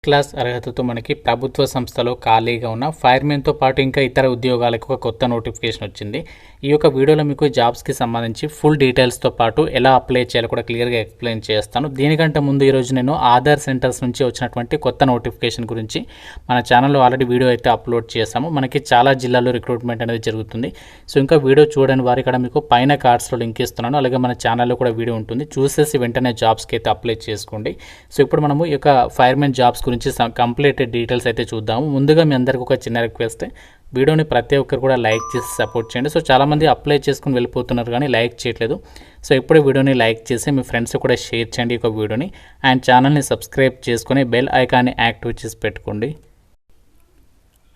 Class అర్హతతో మనకి ప్రభుత్వ సంస్థలో ఖాళీగా ఉన్న ఫైర్మెన్తో పాటు ఇంకా ఇతర ఉద్యోగాలకు ఒక కొత్త నోటిఫికేషన్ వచ్చింది. ఈ యొక్క వీడియోలో మీకు జాబ్స్కి సంబంధించి ఫుల్ డీటెయిల్స్తో పాటు ఎలా అప్లై చేయాలో కూడా క్లియర్గా ఎక్స్ప్లెయిన్ చేస్తాను. దీనికంటే ముందు ఈరోజు నేను ఆధార్ సెంటర్స్ నుంచి వచ్చినటువంటి కొత్త నోటిఫికేషన్ గురించి మన ఛానల్లో ఆల్రెడీ వీడియో అయితే అప్లోడ్ చేస్తాము. మనకి చాలా జిల్లాల్లో రిక్రూట్మెంట్ అనేది జరుగుతుంది. సో ఇంకా వీడియో చూడని వారు ఇక్కడ మీకు పైన కార్డ్స్లో లింక్ ఇస్తున్నాను. అలాగే మన ఛానల్లో కూడా వీడియో ఉంటుంది, చూసేసి వెంటనే జాబ్స్కి అయితే అప్లై చేసుకోండి. సో ఇప్పుడు మనము ఈ యొక్క ఫైర్మెన్ జాబ్స్ గురించి కంప్లీట్ డీటెయిల్స్ అయితే చూద్దాము. ముందుగా మీ అందరికీ ఒక చిన్న రిక్వెస్ట్, వీడియోని ప్రతి ఒక్కరు కూడా లైక్ చేసి సపోర్ట్ చేయండి. సో చాలామంది అప్లై చేసుకుని వెళ్ళిపోతున్నారు కానీ లైక్ చేయట్లేదు. సో ఇప్పుడు వీడియోని లైక్ చేసి మీ ఫ్రెండ్స్ కూడా షేర్ చేయండి ఈ వీడియోని, అండ్ ఛానల్ని సబ్స్క్రైబ్ చేసుకుని బెల్ ఐకాన్ని యాక్టివ్ చేసి పెట్టుకోండి.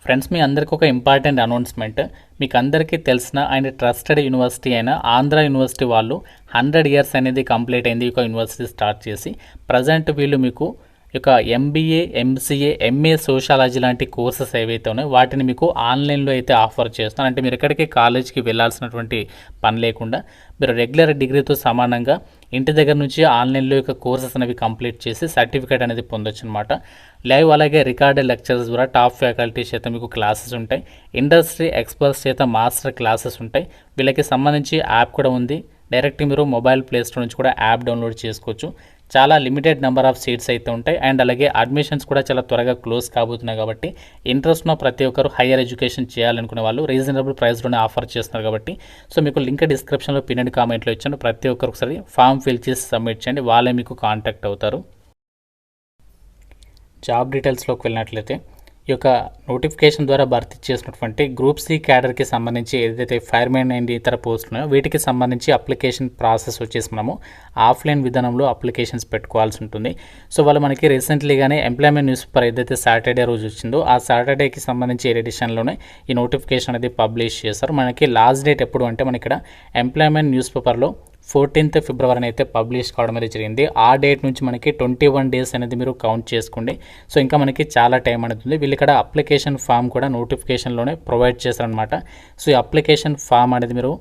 ఫ్రెండ్స్, మీ అందరికీ ఒక ఇంపార్టెంట్ అనౌన్స్మెంట్. మీకు అందరికీ తెలిసిన అండ్ ట్రస్టెడ్ యూనివర్సిటీ అయిన ఆంధ్ర యూనివర్సిటీ వాళ్ళు 100 ఇయర్స్ అనేది కంప్లీట్ అయింది ఈ యూనివర్సిటీ స్టార్ట్ చేసి. ప్రజెంట్ వీళ్ళు మీకు ఇక ఎంబీఏ, ఎంసీఏ, ఎంఏ సోషాలజీ లాంటి కోర్సెస్ ఏవైతే ఉన్నాయో వాటిని మీకు ఆన్లైన్లో అయితే ఆఫర్ చేస్తున్నారు. అంటే మీరు ఎక్కడికి కాలేజ్కి వెళ్ళాల్సినటువంటి పని లేకుండా మీరు రెగ్యులర్ డిగ్రీతో సమానంగా ఇంటి దగ్గర నుంచి ఆన్లైన్లో యొక్క కోర్సెస్ అనేవి కంప్లీట్ చేసి సర్టిఫికేట్ అనేది పొందొచ్చు అనమాట. లైవ్ అలాగే రికార్డెడ్ లెక్చర్స్ ద్వారా టాప్ ఫ్యాకల్టీ చేత మీకు క్లాసెస్ ఉంటాయి. ఇండస్ట్రీ ఎక్స్పర్ట్స్ చేత మాస్టర్ క్లాసెస్ ఉంటాయి. వీళ్ళకి సంబంధించి యాప్ కూడా ఉంది. డైరెక్ట్ మీరు మొబైల్ ప్లే స్టోర్ నుంచి కూడా యాప్ డౌన్లోడ్ చేసుకోవచ్చు. చాలా లిమిటెడ్ నెంబర్ ఆఫ్ సీట్స్ అయితే ఉంటాయి. అండ్ అలాగే అడ్మిషన్స్ కూడా చాలా త్వరగా క్లోజ్ కాబోతున్నాయి. కాబట్టి ఇంట్రెస్ట్ ఉన్న ప్రతి ఒక్కరు హైయర్ ఎడ్యుకేషన్ చేయాలనుకునే వాళ్ళు రీజనబుల్ ప్రైస్లోనే ఆఫర్ చేస్తున్నారు. కాబట్టి సో మీకు లింక్ డిస్క్రిప్షన్లో పిన్ కామెంట్లో ఇచ్చాను. ప్రతి ఒక్కరు ఒకసారి ఫామ్ ఫిల్ చేసి సబ్మిట్ చేయండి, వాళ్ళే మీకు కాంటాక్ట్ అవుతారు. జాబ్ డీటెయిల్స్లోకి వెళ్ళినట్లయితే ఈ యొక్క నోటిఫికేషన్ ద్వారా భర్తీ చేసినటువంటి గ్రూప్ సి క్యాడర్కి సంబంధించి ఏదైతే ఫైర్మెన్ అండ్ ఇతర పోస్టులు ఉన్నాయో వీటికి సంబంధించి అప్లికేషన్ ప్రాసెస్ వచ్చేసి మనము ఆఫ్లైన్ విధానంలో అప్లికేషన్స్ పెట్టుకోవాల్సి ఉంటుంది. సో వాళ్ళు మనకి రీసెంట్లీగానే ఎంప్లాయ్మెంట్ న్యూస్ పేపర్ ఏదైతే సాటర్డే రోజు వచ్చిందో ఆ సాటర్డేకి సంబంధించి ఎడిషన్లోనే ఈ నోటిఫికేషన్ అనేది పబ్లిష్ చేస్తారు. మనకి లాస్ట్ డేట్ ఎప్పుడు అంటే మన ఇక్కడ ఎంప్లాయ్మెంట్ న్యూస్ పేపర్లో 14th ఫిబ్రవరి అయితే పబ్లిష్ కావడం అనేది జరిగింది. ఆ డేట్ నుంచి మనకి 21 డేస్ అనేది మీరు కౌంట్ చేసుకోండి. సో ఇంకా మనకి చాలా టైం అనేది ఉంది. వీళ్ళు ఇక్కడ అప్లికేషన్ ఫామ్ కూడా నోటిఫికేషన్లోనే ప్రొవైడ్ చేస్తారనమాట. సో ఈ అప్లికేషన్ ఫామ్ అనేది మీరు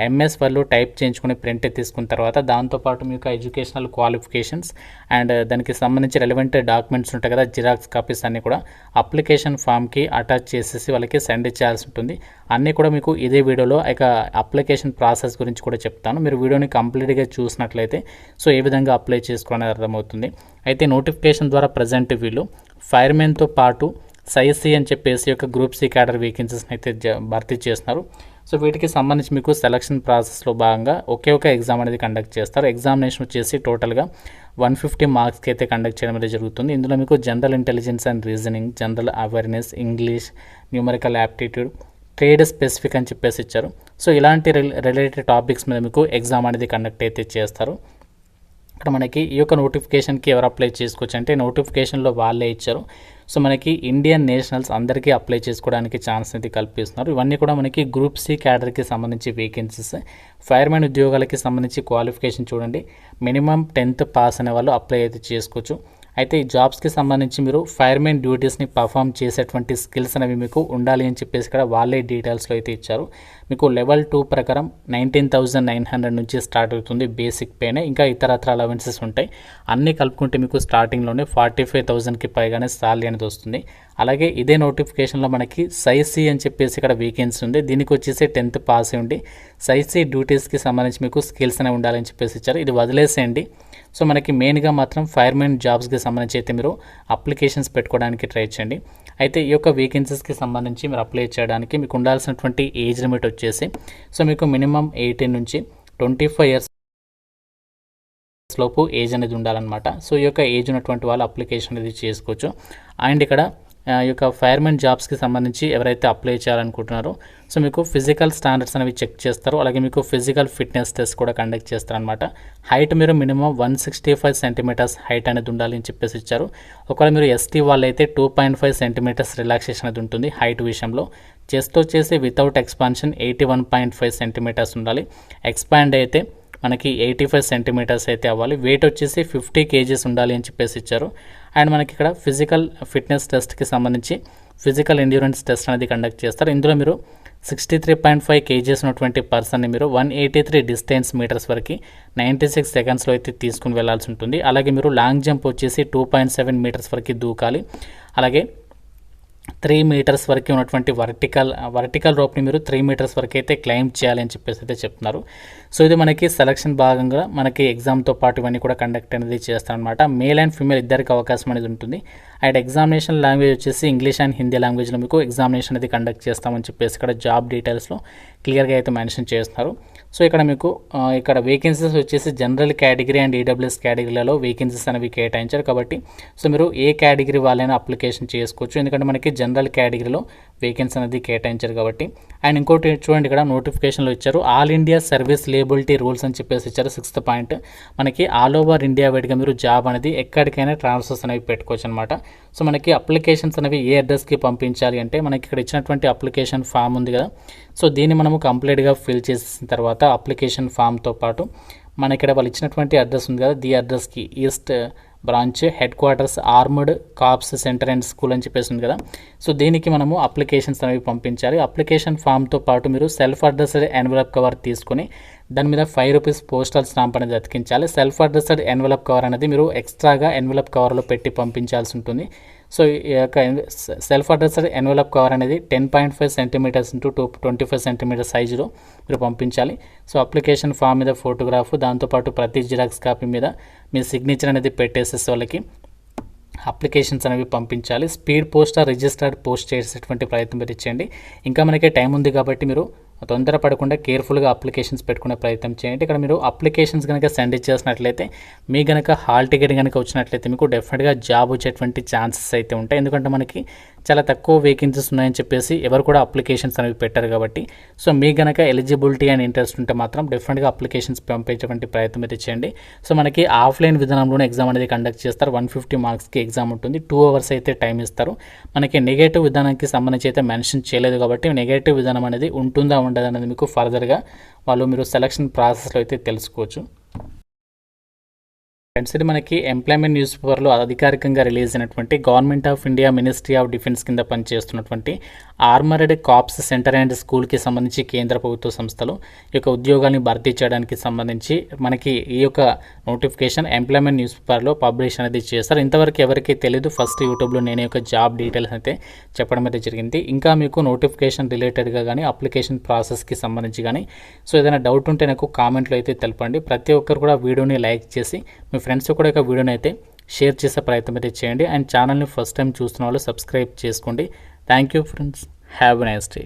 ఎంఎస్ వాళ్ళు టైప్ చేయించుకుని ప్రింట్ తీసుకున్న తర్వాత దాంతోపాటు మీకు ఎడ్యుకేషనల్ క్వాలిఫికేషన్స్ అండ్ దానికి సంబంధించి రెలవెంట్ డాక్యుమెంట్స్ ఉంటాయి కదా, జిరాక్స్ కాపీస్ అన్నీ కూడా అప్లికేషన్ ఫామ్కి అటాచ్ చేసేసి వాళ్ళకి సెండ్ చేయాల్సి ఉంటుంది. అన్నీ కూడా మీకు ఇదే వీడియోలో ఇక అప్లికేషన్ ప్రాసెస్ గురించి కూడా చెప్తాను. మీరు వీడియోని కంప్లీట్గా చూసినట్లయితే సో ఏ విధంగా అప్లై చేసుకోవాలని అర్థమవుతుంది. అయితే నోటిఫికేషన్ ద్వారా ప్రజెంట్ వీళ్ళు ఫైర్మెన్తో పాటు సైసీ అని చెప్పేసి యొక్క గ్రూప్ సి క్యాడర్ వేకెన్సీస్ని అయితే భర్తీ చేస్తున్నారు. సో వీటికి సంబంధించి మీకు సెలక్షన్ ప్రాసెస్లో భాగంగా ఒకే ఒక ఎగ్జామ్ అనేది కండక్ట్ చేస్తారు. ఎగ్జామినేషన్ వచ్చేసి టోటల్గా 150 మార్క్స్కి అయితే కండక్ట్ చేయడం అనేది జరుగుతుంది. ఇందులో మీకు general intelligence and reasoning, general awareness, English, numerical aptitude, trade specific అని చెప్పేసి ఇచ్చారు. సో ఇలాంటి రిలేటెడ్ టాపిక్స్ మీద మీకు ఎగ్జామ్ అనేది కండక్ట్ అయితే చేస్తారు. ఇక్కడ మనకి ఈ యొక్క నోటిఫికేషన్కి ఎవరు అప్లై చేసుకోవచ్చు అంటే నోటిఫికేషన్లో వాళ్ళే ఇచ్చారు. సో మనకి ఇండియన్ నేషనల్స్ అందరికీ అప్లై చేసుకోవడానికి ఛాన్స్ అనేది కల్పిస్తున్నారు. ఇవన్నీ కూడా మనకి గ్రూప్ సి క్యాడర్కి సంబంధించి వేకెన్సీస్. ఫైర్మెన్ ఉద్యోగాలకి సంబంధించి క్వాలిఫికేషన్ చూడండి, మినిమం 10th పాస్ అనే వాళ్ళు అప్లై అయితే చేసుకోవచ్చు. అయితే ఈ జాబ్స్కి సంబంధించి మీరు ఫైర్మెన్ డ్యూటీస్ని పర్ఫామ్ చేసేటువంటి స్కిల్స్ అనేవి మీకు ఉండాలి అని చెప్పేసి ఇక్కడ వాళ్ళే డీటెయిల్స్లో అయితే ఇచ్చారు. మీకు లెవెల్ 2 ప్రకారం 19,900 నుంచి స్టార్ట్ అవుతుంది బేసిక్ పేనే. ఇంకా ఇతరత్ర అలవెన్సెస్ ఉంటాయి. అన్నీ కలుపుకుంటే మీకు స్టార్టింగ్లోనే 45,000కి పైగానే సాలరీ అనేది వస్తుంది. అలాగే ఇదే నోటిఫికేషన్లో మనకి సైసీ అని చెప్పేసి ఇక్కడ వేకెన్సీ ఉంది. దీనికి వచ్చేసి 10th పాస్ ఉండి సైసీ డ్యూటీస్కి సంబంధించి మీకు స్కిల్స్ అనేవి ఉండాలని చెప్పేసి ఇచ్చారు. ఇది వదిలేసేయండి. సో మనకి మెయిన్గా మాత్రం ఫైర్మెన్ జాబ్స్కి సంబంధించి అయితే మీరు అప్లికేషన్స్ పెట్టుకోవడానికి ట్రై చేయండి. అయితే ఈ యొక్క వేకెన్సీస్కి సంబంధించి మీరు అప్లై చేయడానికి మీకు ఉండాల్సినటువంటి ఏజ్ లిమిట్ వచ్చేసి సో మీకు మినిమం 18 నుంచి 25 ఇయర్స్ లోపు ఏజ్ అనేది ఉండాలన్నమాట. సో ఈ యొక్క ఏజ్ ఉన్నటువంటి వాళ్ళు అప్లికేషన్ అనేది చేసుకోవచ్చు. అండ్ ఇక్కడ ఈ యొక్క ఫైర్మెన్ జాబ్స్కి సంబంధించి ఎవరైతే అప్లై చేయాలనుకుంటున్నారో సో మీకు ఫిజికల్ స్టాండర్డ్స్ అనేవి చెక్ చేస్తారు. అలాగే మీకు ఫిజికల్ ఫిట్నెస్ టెస్ట్ కూడా కండక్ట్ చేస్తారనమాట. హైట్ మీరు మినిమం 165 సెంటీమీటర్స్ హైట్ అనేది ఉండాలి అని చెప్పేసి ఇచ్చారు. ఒకవేళ మీరు ఎస్టీ వాళ్ళైతే 2.5 సెంటీమీటర్స్ రిలాక్సేషన్ అనేది ఉంటుంది హైట్ విషయంలో. చెస్ట్ వచ్చేసి వితౌట్ ఎక్స్పాన్షన్ 81.5 సెంటీమీటర్స్ ఉండాలి. ఎక్స్పాండ్ అయితే మనకి 85 సెంటీమీటర్స్ అయితే అవ్వాలి. వెయిట్ వచ్చేసి 50 kgs ఉండాలి అని చెప్పేసి ఇచ్చారు. అండ్ మనకి ఇక్కడ ఫిజికల్ ఫిట్నెస్ టెస్ట్కి సంబంధించి ఫిజికల్ ఎండ్యూరెన్స్ టెస్ట్ అనేది కండక్ట్ చేస్తారు. ఇందులో మీరు 63.5 kgs ఉన్నటువంటి పర్సన్ని మీరు 183 డిస్టెన్స్ మీటర్స్ వరకు 96 సెకండ్స్లో అయితే తీసుకుని వెళ్లాల్సి ఉంటుంది. అలాగే మీరు లాంగ్ జంప్ వచ్చేసి 2.7 మీటర్స్ వరకు దూకాలి. అలాగే 3 మీటర్స్ వరకు ఉన్నటువంటి వర్టికల్ రోప్ని మీరు 3 మీటర్స్ వరకు అయితే క్లైమ్ చేయాలి అని చెప్పేసి అయితే చెప్తున్నారు. సో ఇది మనకి సెలక్షన్ భాగంగా మనకి ఎగ్జామ్తో పాటు ఇవన్నీ కూడా కండక్ట్ అనేది చేస్తారనమాట. మేల్ అండ్ ఫీమేల్ ఇద్దరికి అవకాశం అనేది ఉంటుంది. అండ్ ఎగ్జామినేషన్ లాంగ్వేజ్ వచ్చేసి ఇంగ్లీష్ అండ్ హిందీ లాంగ్వేజ్లో మీకు ఎగ్జామినేషన్ అనేది కండక్ట్ చేస్తామని చెప్పేసి ఇక్కడ జాబ్ డీటెయిల్స్లో క్లియర్గా అయితే మెన్షన్ చేస్తున్నారు. సో ఇక్కడ మీకు ఇక్కడ వేకెన్సీస్ వచ్చేసి జనరల్ కేటగిరీ అండ్ ఈడబ్ల్యూఎస్ కేటగిరీలలో వేకెన్సీస్ అనేవి కేటాయించారు. కాబట్టి సో మీరు ఏ కేటగిరీ వాళ్ళైనా అప్లికేషన్ చేసుకోవచ్చు, ఎందుకంటే మనకి జనరల్ కేటగిరీలో వేకెన్సీ అనేది కేటాయించారు కాబట్టి. అండ్ ఇంకోటి చూడండి, ఇక్కడ నోటిఫికేషన్లో ఇచ్చారు all India service liability rules అని చెప్పేసి ఇచ్చారు. 6th పాయింట్ మనకి ఆల్ ఓవర్ ఇండియా వైడ్గా మీరు జాబ్ అనేది ఎక్కడికైనా ట్రాన్స్ఫర్స్ అనేవి పెట్టుకోవచ్చు అనమాట. సో మనకి అప్లికేషన్స్ అనేవి ఏ అడ్రస్కి పంపించాలి అంటే మనకి ఇక్కడ ఇచ్చినటువంటి అప్లికేషన్ ఫామ్ ఉంది కదా, సో దీన్ని మనము కంప్లీట్గా ఫిల్ చేసిన తర్వాత అప్లికేషన్ ఫామ్తో పాటు మన ఇక్కడ వాళ్ళు ఇచ్చినటువంటి అడ్రస్ ఉంది కదా, ది అడ్రస్కి east branch headquarters armoured corps centre and school అని చెప్పేసి ఉంది కదా, సో దీనికి మనము అప్లికేషన్స్ అనేవి పంపించాలి. అప్లికేషన్ ఫామ్తో పాటు మీరు సెల్ఫ్ అడ్రస్డ్ ఎన్వలప్ కవర్ తీసుకొని దాని మీద 5 రూపీస్ పోస్టల్ స్టాంప్ అనేది అతికించాలి. సెల్ఫ్ అడ్రస్డ్ ఎన్వలప్ కవర్ అనేది మీరు ఎక్స్ట్రాగా ఎన్వలప్ కవర్లో పెట్టి పంపించాల్సి ఉంటుంది. సో ఈ యొక్క సెల్ఫ్ అడ్రస్డ్ ఎన్వలప్ కవర్ అనేది 10.5 సెంటీమీటర్స్ ఇంటూ 25 సెంటీమీటర్ సైజులో మీరు పంపించాలి. సో అప్లికేషన్ ఫామ్ మీద ఫోటోగ్రాఫ్, దాంతోపాటు ప్రతి జిరాక్స్ కాపీ మీద మీ సిగ్నేచర్ అనేది పెట్టేసేసి వాళ్ళకి అప్లికేషన్స్ అనేవి పంపించాలి. స్పీడ్ పోస్ట్ రిజిస్టర్డ్ పోస్ట్ చేసేటువంటి ప్రయత్నం మీరు ఇచ్చేయండి. ఇంకా మనకి టైం ఉంది కాబట్టి మీరు తొందరపడకుండా కేర్ఫుల్గా అప్లికేషన్స్ పెట్టుకునే ప్రయత్నం చేయండి. ఇక్కడ మీరు అప్లికేషన్స్ కనుక సెండ్ చేసినట్లయితే మీ కనుక హాల్ టికెట్ కనుక వచ్చినట్లయితే మీకు డెఫినెట్గా జాబ్ వచ్చేటువంటి ఛాన్సెస్ అయితే ఉంటాయి. ఎందుకంటే మనకి చాలా తక్కువ వేకెన్సీస్ ఉన్నాయని చెప్పేసి ఎవరు కూడా అప్లికేషన్స్ అనేవి పెట్టారు కాబట్టి. సో మీ కనుక ఎలిజిబిలిటీ అండ్ ఇంట్రెస్ట్ ఉంటే మాత్రం డెఫినెట్గా అప్లికేషన్స్ పంపించేటువంటి ప్రయత్నం అయితే చేయండి. సో మనకి ఆఫ్లైన్ విధానంలోనే ఎగ్జామ్ అనేది కండక్ట్ చేస్తారు. 150 మార్క్స్కి ఎగ్జామ్ ఉంటుంది. 2 hours అయితే టైం ఇస్తారు. మనకి నెగటివ్ విధానానికి సంబంధించి అయితే మెన్షన్ చేయలేదు కాబట్టి నెగటివ్ విధానం అనేది ఉంటుందా ఉండదు అనేది మీకు ఫర్దర్గా మీరు సెలక్షన్ ప్రాసెస్లో అయితే తెలుసుకోవచ్చు. ఫ్రెండ్స్, ఇది మనకి ఎంప్లాయ్మెంట్ న్యూస్ పేపర్లో అధికారికంగా రిలీజ్ అయినటువంటి government of India ministry of defence కింద పనిచేస్తున్నటువంటి ఆర్మర్డ్ కార్ప్స్ సెంటర్ అండ్ స్కూల్కి సంబంధించి కేంద్ర ప్రభుత్వ సంస్థలు ఈ యొక్క ఉద్యోగాన్ని భర్తీ చేయడానికి సంబంధించి మనకి ఈ యొక్క నోటిఫికేషన్ ఎంప్లాయ్మెంట్ న్యూస్ పేపర్లో పబ్లిష్ అనేది చేస్తారు. ఇంతవరకు ఎవరికి తెలియదు, ఫస్ట్ యూట్యూబ్లో నేను యొక్క జాబ్ డీటెయిల్స్ అయితే చెప్పడం అయితే జరిగింది. ఇంకా మీకు నోటిఫికేషన్ రిలేటెడ్గా కానీ అప్లికేషన్ ప్రాసెస్కి సంబంధించి కానీ సో ఏదైనా డౌట్ ఉంటే నాకు కామెంట్లో అయితే తెలపండి. ప్రతి ఒక్కరు కూడా వీడియోని లైక్ చేసి మీ ఫ్రెండ్స్ కూడా ఒక వీడియోని అయితే షేర్ చేసే ప్రయత్నం అయితే చేయండి. అండ్ ఛానల్ని ఫస్ట్ టైం చూస్తున్న వాళ్ళు సబ్స్క్రైబ్ చేసుకోండి. Thank you friends, have a nice day.